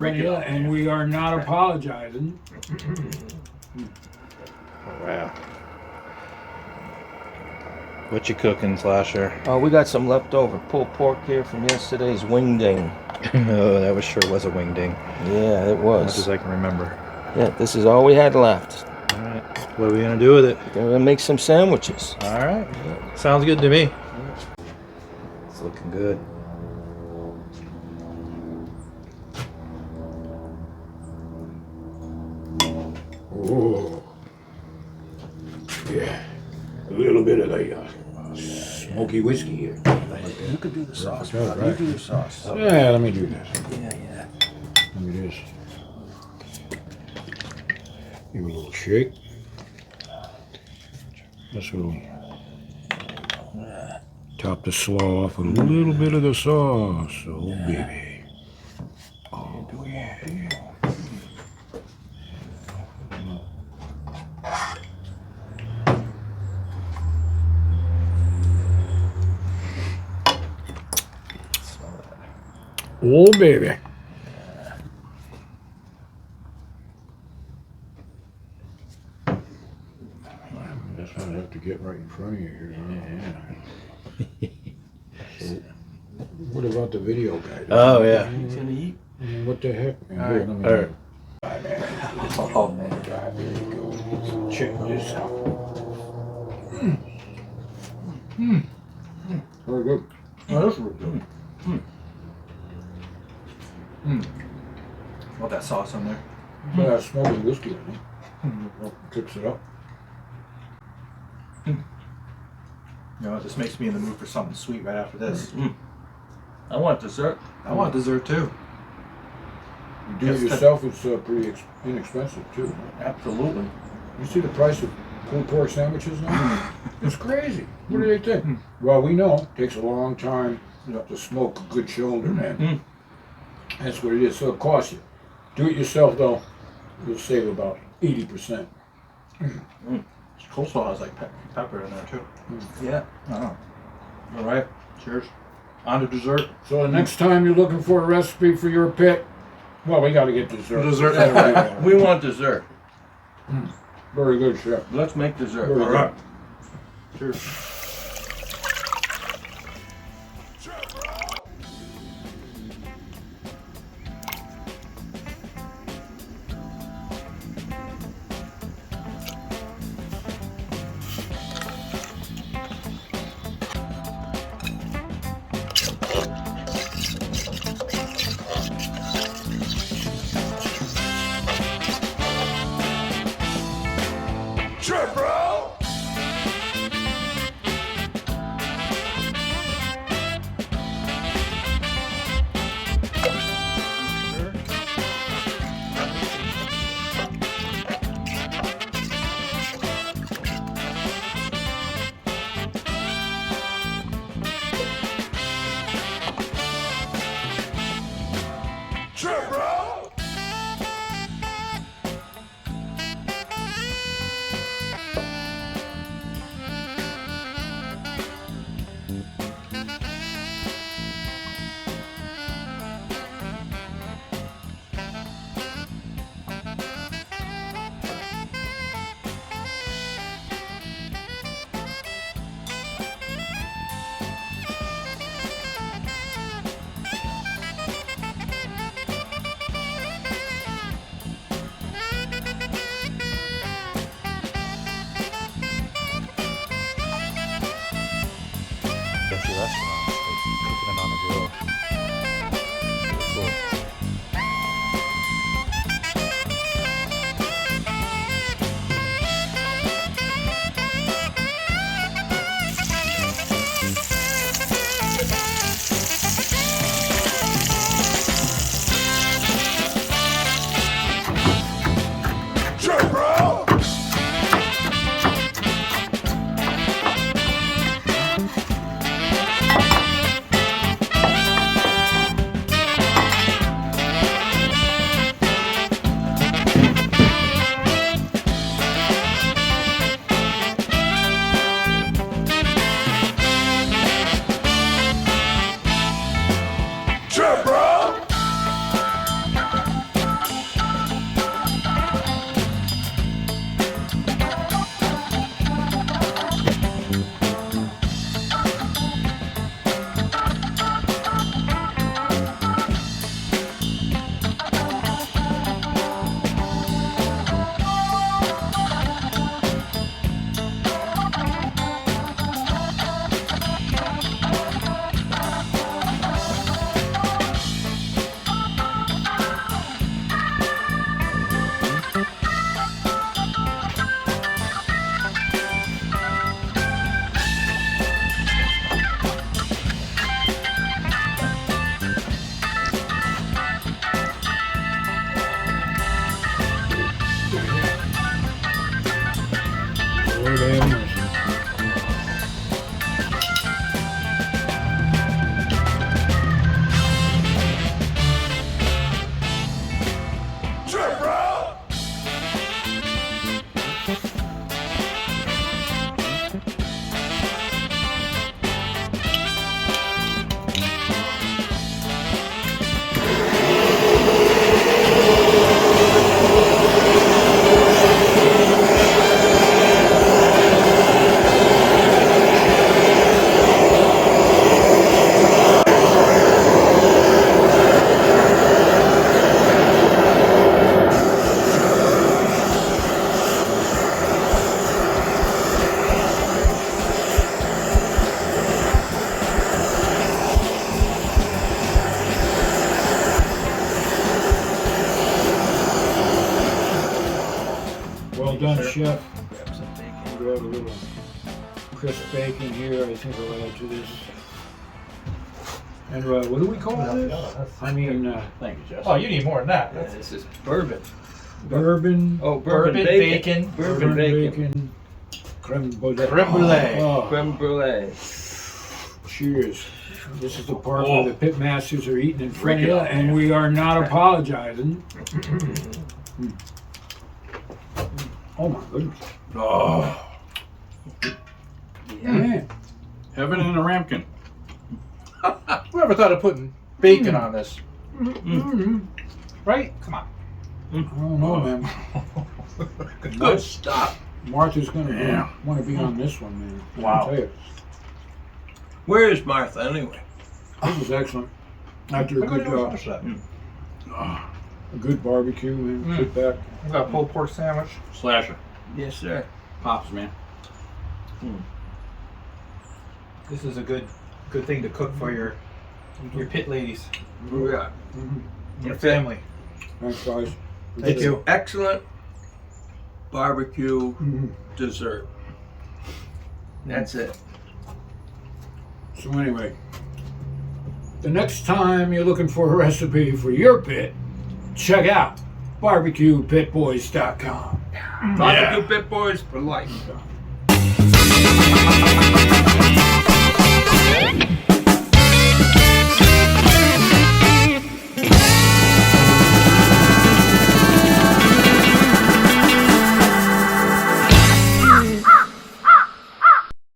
Yeah, and we are not apologizing. Wow. What you cooking, Slasher? Oh, we got some leftover pulled pork here from yesterday's wingding. Oh, that sure was a wingding. Yeah, it As was. much as I can remember. Yeah, this is all we had left. All right. What are we gonna do with it? We're gonna make some sandwiches. All right. Sounds good to me. It's looking good. Oh, yeah, a little bit of the smoky whiskey here. You could do the sauce. Right, You do the sauce. Yeah, let me do this. Yeah. Let me just give it a little shake. This will top the slaw off with a little bit of the sauce. Oh, baby. Oh, yeah. Oh, baby. That's what I have to get right in front of you here. Yeah. So, what about the video guy? Oh, yeah. He's gonna eat. What the heck? All right. All right. Oh man. There you go. Check this out. Very good. Oh, that's really good. Want that sauce on there? Yeah, smoky whiskey, I think. Kicks it up. You know, this makes me in the mood for something sweet right after this. I want dessert. I want dessert too. You do it yourself, it's pretty inexpensive too. Absolutely. You see the price of pulled pork sandwiches now? It's crazy. What do they think? Well, we know it takes a long time to smoke a good shoulder, man. That's what it is. So it costs you. Do it yourself though, you'll save about 80%. Coleslaw has like pepper in there too. Yeah. Oh. All right. Cheers. On to dessert. So the next time you're looking for a recipe for your pit, well, we got to get dessert. Dessert. We want dessert. Very good, chef. Let's make dessert. Very All good. right. Cheers. Lord have mercy. Well done, Chef. Grab a little crisp bacon here. I think I'll add to this. And what do we call this? I mean, Thank you, Jess. Oh, you need more than that. Yeah, this is bourbon. bourbon, Oh, Bourbon, bacon. Bourbon bacon. creme brulee. Creme brulee. Oh, Creme brulee. cheers. This is the part where the pit masters are eating in front of you, and we are not apologizing. Oh my goodness. Oh, Man. heaven in a ramekin. Whoever thought of putting bacon on this? Right? Come on. I don't know, man. Good stuff. Martha's gonna want to be on this one, man. Wow. I'll tell you. Where is Martha anyway? This was excellent. After a good barbecue, man. Sit back. I've got a pulled pork sandwich. Slasher. Yes, sir. Pops, man. This is a good thing to cook for your pit ladies, Yeah. your family. Thanks, guys. Thank you. Excellent barbecue dessert. That's it. So anyway, the next time you're looking for a recipe for your pit, check out BBQPitBoys.com. Barbecue Pit Boys for life.